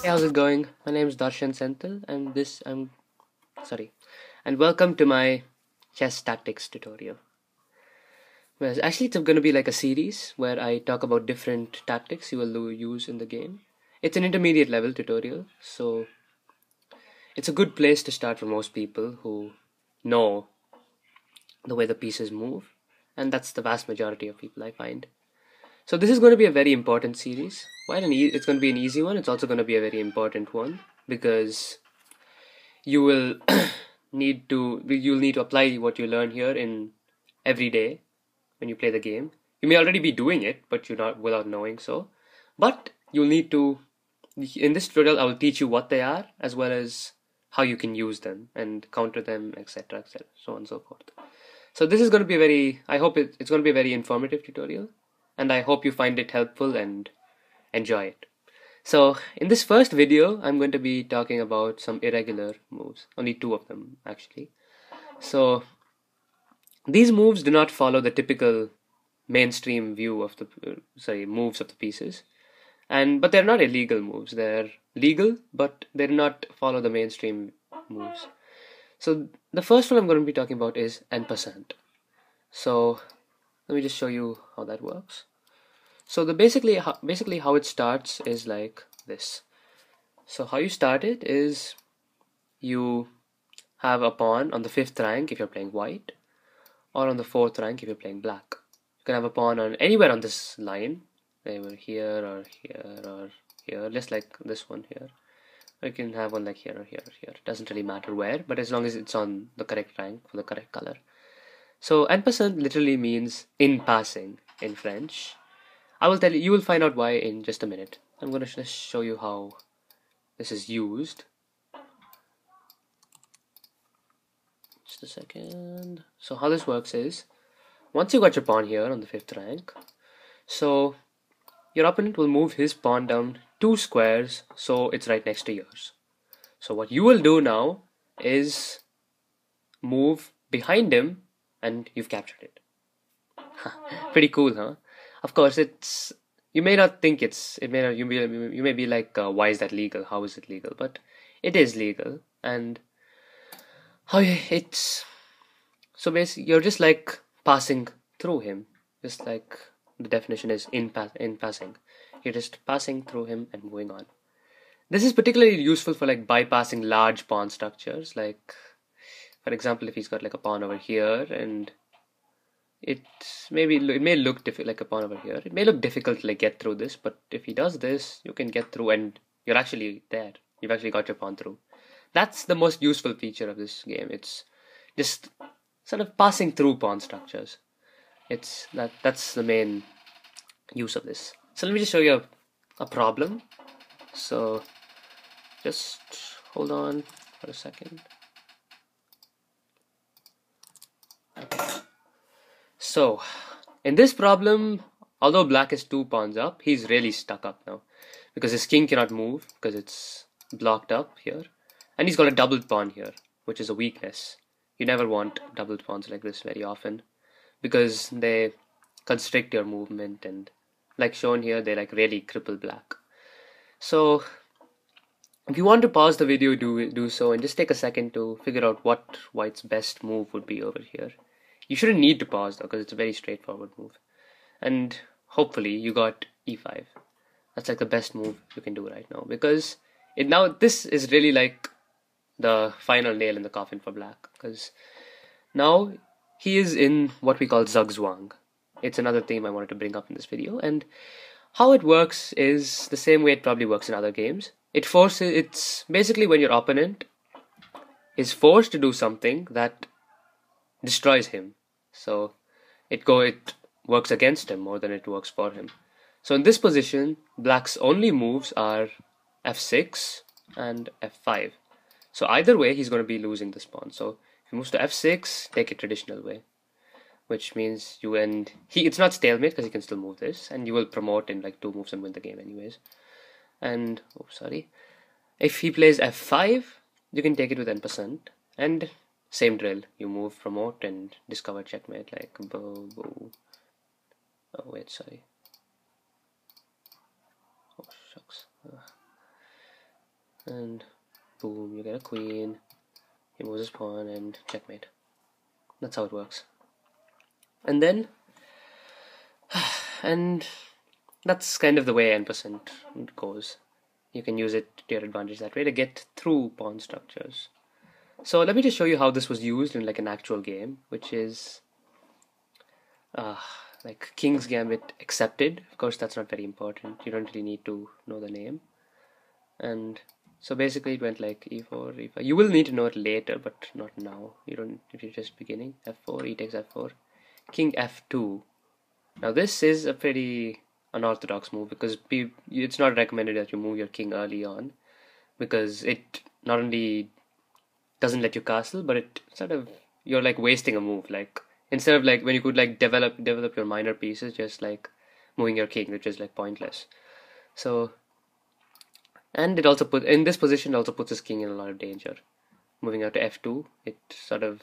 How's it going? My name is Darshan Senthil, and and welcome to my chess tactics tutorial. Well, actually, it's going to be like a series where I talk about different tactics you will use in the game. It's an intermediate level tutorial, so it's a good place to start for most people who know the way the pieces move, and that's the vast majority of people I find. So this is going to be a very important series. It's going to be an easy one. It's also going to be a very important one because you will you'll need to apply what you learn here in every day when you play the game. You may already be doing it, but you're not without knowing so. But you'll need to. In this tutorial, I will teach you what they are as well as how you can use them and counter them, etc., etc., so on and so forth. So this is going to be I hope it's going to be a very informative tutorial, and I hope you find it helpful and enjoy it. So in this first video, I'm going to be talking about some irregular moves, only two of them actually. So these moves do not follow the typical mainstream view of the moves of the pieces, but they're not illegal moves. They're legal, but they do not follow the mainstream moves. So the first one I'm going to be talking about is Passent. So let me just show you how that works. So basically how it starts is like this. So how you start it is you have a pawn on the 5th rank if you're playing white, or on the 4th rank if you're playing black. You can have a pawn on anywhere on this line, either here or here or here, just like this one here. Or you can have one like here or here or here. It doesn't really matter where, but as long as it's on the correct rank for the correct color. So en passant literally means in passing in French. I will tell you, you will find out why in just a minute. I'm going to just show you how this is used. Just a second. So how this works is, once you got your pawn here on the 5th rank, so your opponent will move his pawn down 2 squares, so it's right next to yours. So what you will do now is move behind him, and you've captured it. Pretty cool, huh? Of course, you may not think you may be like, why is that legal? How is it legal? But it is legal, and so basically you're just like passing through him, just like the definition is in passing. You're just passing through him and moving on. This is particularly useful for like bypassing large pawn structures. Like, for example, if he's got like a pawn over here and it may look like a pawn over here. It may look difficult to like get through this, but if he does this, you can get through and you're actually there. You've actually got your pawn through. That's the most useful feature of this game. It's just sort of passing through pawn structures. That's the main use of this. So let me just show you a problem. So just hold on for a second. Okay. So in this problem, although black is 2 pawns up, he's really stuck up now because his king cannot move because it's blocked up here, and he's got a doubled pawn here, which is a weakness. You never want doubled pawns like this very often because they constrict your movement, and like shown here, they like really cripple black. So if you want to pause the video, do so, and just take a second to figure out what white's best move would be over here. You shouldn't need to pause though, because it's a very straightforward move. And hopefully you got e5. That's like the best move you can do right now, because this is really like the final nail in the coffin for black, because now he is in what we call zugzwang. It's another theme I wanted to bring up in this video, and how it works is the same way it probably works in other games. It's basically when your opponent is forced to do something that destroys him. So it works against him more than it works for him. So in this position, black's only moves are f6 and f5. So either way, he's going to be losing this pawn. So if he moves to f6, take it traditional way, which means it's not stalemate because he can still move this, and you will promote in like 2 moves and win the game anyways. And if he plays f5, you can take it with en passant, and same drill. You move, promote, and discover checkmate, like bow, bow. Oh wait, sorry. Oh shucks. and boom, you get a queen. He moves his pawn and checkmate. That's how it works. And then, and that's kind of the way n% goes. You can use it to your advantage that way to get through pawn structures. So let me just show you how this was used in like an actual game, which is like King's Gambit accepted. Of course, that's not very important. You don't really need to know the name. And so basically it went like e4, e5. You will need to know it later, but not now. You don't if you're just beginning. f4, e takes f4, king f2. Now this is a pretty unorthodox move because it's not recommended that you move your king early on, because it not only doesn't let you castle, but it sort of, you're like wasting a move. Like instead of like when you could like develop your minor pieces, just like moving your king, which is like pointless. So, and it also put in this position also puts his king in a lot of danger. Moving out to f2, it sort of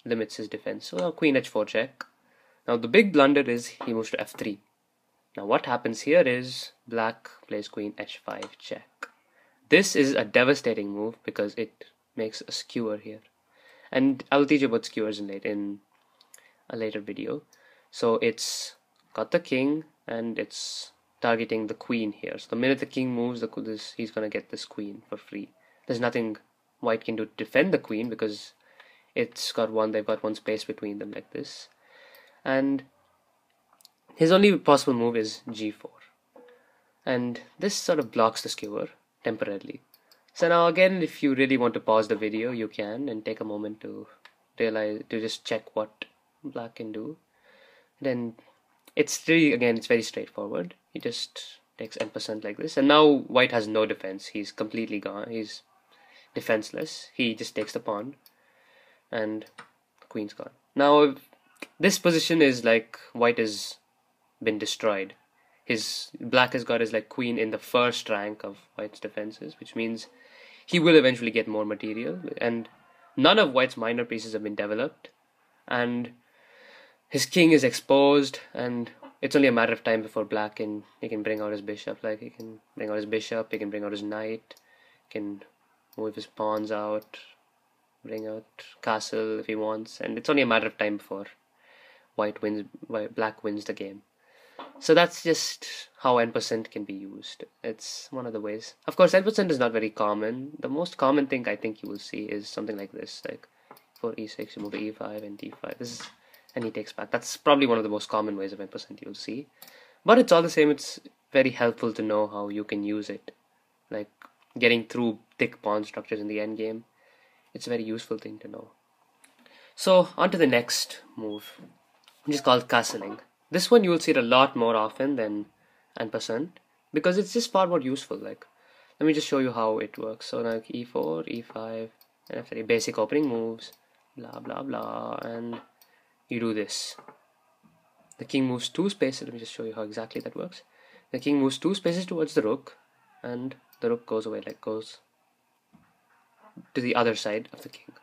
limits his defense. So now queen h4 check. Now the big blunder is he moves to f3. Now what happens here is black plays queen h5 check. This is a devastating move because it makes a skewer here, and I will teach you about skewers in a later video. So it's got the king and it's targeting the queen here. So the minute the king moves, he's gonna get this queen for free. There's nothing white can do to defend the queen because they've got one space between them like this. And his only possible move is g4, and this sort of blocks the skewer temporarily. So now again, if you really want to pause the video, you can and take a moment to just check what black can do. Then it's very straightforward. He just takes n% like this, and now white has no defense. He's completely gone. He's defenseless. He just takes the pawn and the queen's gone. Now this position is like white has been destroyed. Black has got his like queen in the first rank of white's defenses, which means he will eventually get more material, and none of white's minor pieces have been developed, and his king is exposed, and it's only a matter of time before black can bring out his bishop. Like he can bring out his bishop, he can bring out his knight, he can move his pawns out, bring out castle if he wants, and it's only a matter of time before black wins the game. So that's just how n% can be used. It's one of the ways. Of course, n% is not very common. The most common thing I think you will see is something like this, like for e6 you move to e5 and d5. And he takes back. That's probably one of the most common ways of n% you'll see. But it's all the same. It's very helpful to know how you can use it, like getting through thick pawn structures in the endgame. It's a very useful thing to know. So on to the next move, which is called castling. This one you will see it a lot more often than n% because it's just far more useful. Like, let me just show you how it works. So like e4, e5, and after basic opening moves, blah blah blah, and you do this. The king moves 2 spaces. Let me just show you how exactly that works. The king moves 2 spaces towards the rook, and the rook goes away, like goes to the other side of the king,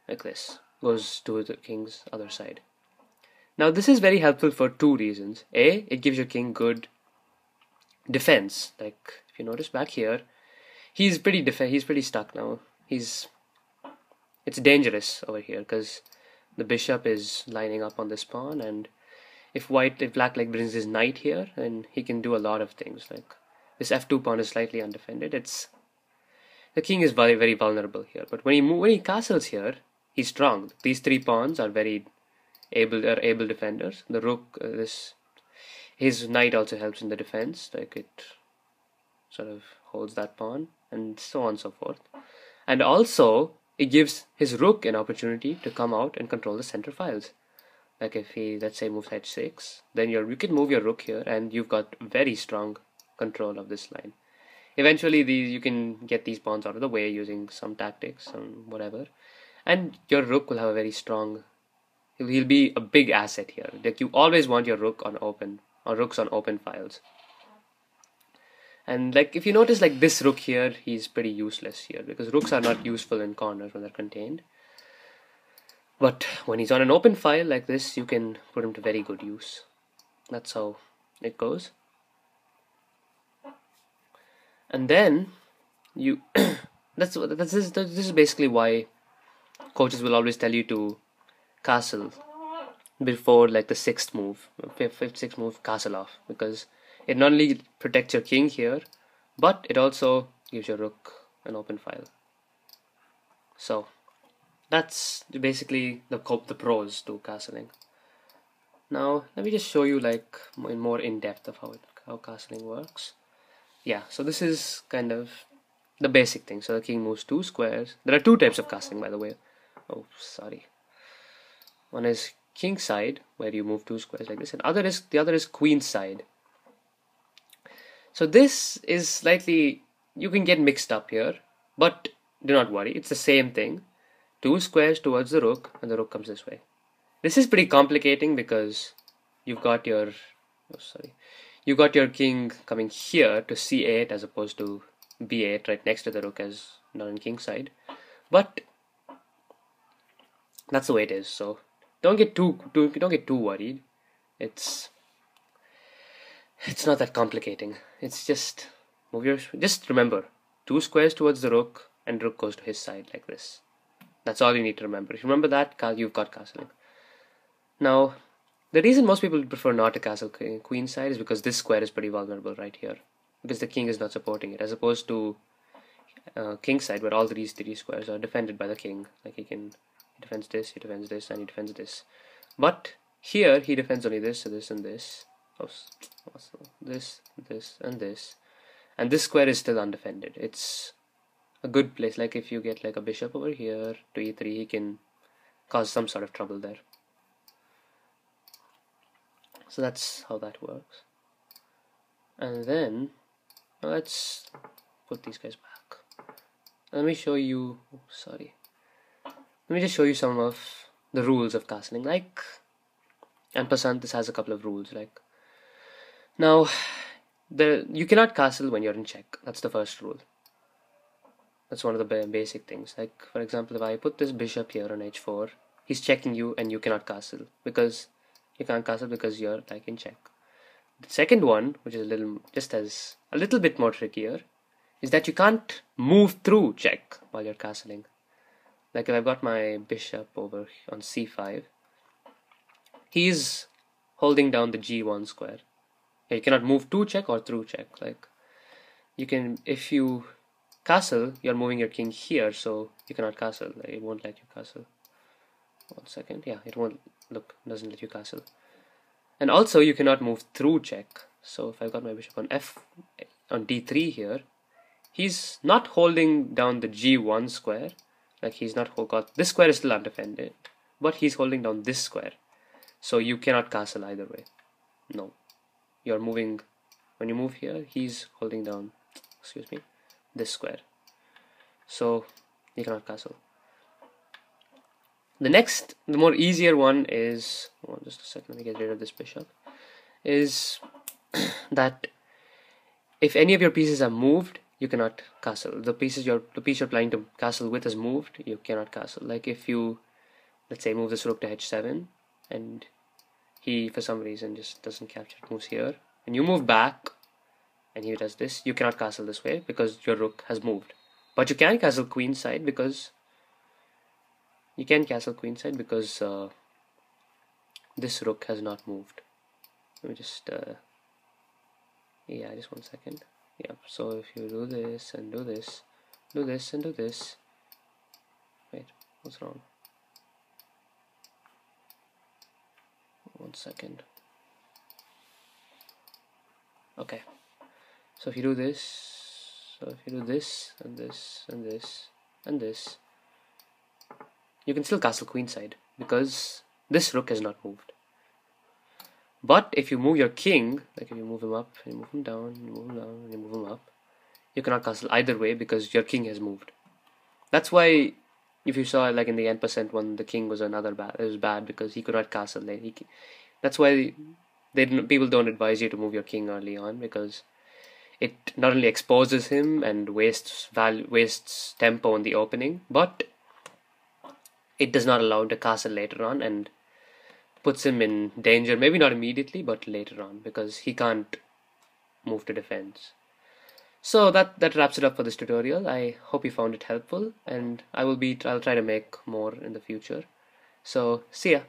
like this. Goes to the king's other side. Now this is very helpful for 2 reasons. A, it gives your king good defense. Like if you notice back here, he's pretty stuck now. It's dangerous over here because the bishop is lining up on this pawn, and if black like brings his knight here, then he can do a lot of things. Like this f2 pawn is slightly undefended. The king is very, very vulnerable here. But when he castles here, he's strong. These 3 pawns are very able defenders. The rook, his knight also helps in the defense, like it sort of holds that pawn, and so on and so forth. And also it gives his rook an opportunity to come out and control the center files. Like if he, let's say, moves h6, then you can move your rook here, and you've got very strong control of this line. Eventually you can get these pawns out of the way using some tactics and whatever, and your rook will have a very strong. He'll be a big asset here. Like you always want your rooks on open files. And like if you notice, like this rook here, he's pretty useless here because rooks are not useful in corners when they're contained. But when he's on an open file like this, you can put him to very good use. That's how it goes. And then you this is basically why coaches will always tell you to castle before like the sixth move, fifth, sixth move, castle off, because it not only protects your king here, but it also gives your rook an open file. So that's basically the pros to castling. Now let me just show you like more in depth of how castling works. Yeah, so this is kind of the basic thing. So the king moves 2 squares. There are 2 types of castling, by the way. Oh, sorry. One is king side, where you move 2 squares like this, and the other is queen side. So this is slightly, you can get mixed up here, but do not worry, it's the same thing. 2 squares towards the rook, and the rook comes this way. This is pretty complicating because you've got your king coming here to c8 as opposed to b8 right next to the rook as not on king side. But that's the way it is. So don't get too worried. It's not that complicating. It's just just remember 2 squares towards the rook and rook goes to his side like this. That's all you need to remember. If you remember that, you've got castling. Now, the reason most people prefer not to castle queen side is because this square is pretty vulnerable right here, because the king is not supporting it, as opposed to king side where all these 3 squares are defended by the king. Like he defends this, and he defends this. But here he defends only this, this, and this. Also this, and this. And this square is still undefended. It's a good place. Like if you get like a bishop over here to e3, he can cause some sort of trouble there. So that's how that works. And then let's put these guys back. Let me show you, let me just show you some of the rules of castling. Like, and Passent, this has a couple of rules. Like, now, you cannot castle when you're in check. That's the first rule. That's one of the basic things. Like, for example, if I put this bishop here on h4, he's checking you and you cannot castle, because you can't castle because you're like in check. The second one, which is a little bit more trickier, is that you can't move through check while you're castling. Like if I've got my bishop over on c5, he's holding down the g1 square. You cannot move to check or through check. Like you can, if you castle, you're moving your king here, so you cannot castle. Like, it won't let you castle. 1 second. Yeah, it won't. Look, doesn't let you castle. And also you cannot move through check. So if I've got my bishop on on d3 here, he's not holding down the g1 square. Like he's not got, this square is still undefended, but he's holding down this square. So you cannot castle either way. No. You're moving, when you move here, he's holding down, this square. So you cannot castle. The more easier one is, just a second, let me get rid of this bishop, is that if any of your pieces are moved, you cannot castle. The piece you're planning to castle with is moved, you cannot castle. Like if you, let's say, move this rook to h7, and he, for some reason, just doesn't capture, it moves here, and you move back, and he does this, you cannot castle this way because your rook has moved. But you can castle queen side because this rook has not moved. Let me just, yeah, just 1 second. Yeah, so if you do this and do this, do this and do this. Wait, what's wrong? 1 second. Okay, so if you do this, and this and this and this, you can still castle queenside because this rook has not moved. But if you move your king, like if you move him up, you move him down, you move him down, and you move him up, you cannot castle either way because your king has moved. That's why, if you saw like in the N% one, the king was it was bad because he could not castle. That's why people don't advise you to move your king early on, because it not only exposes him and wastes tempo in the opening, but it does not allow him to castle later on and puts him in danger, maybe not immediately, but later on, because he can't move to defense. So that wraps it up for this tutorial. I hope you found it helpful, and I'll try to make more in the future. So see ya.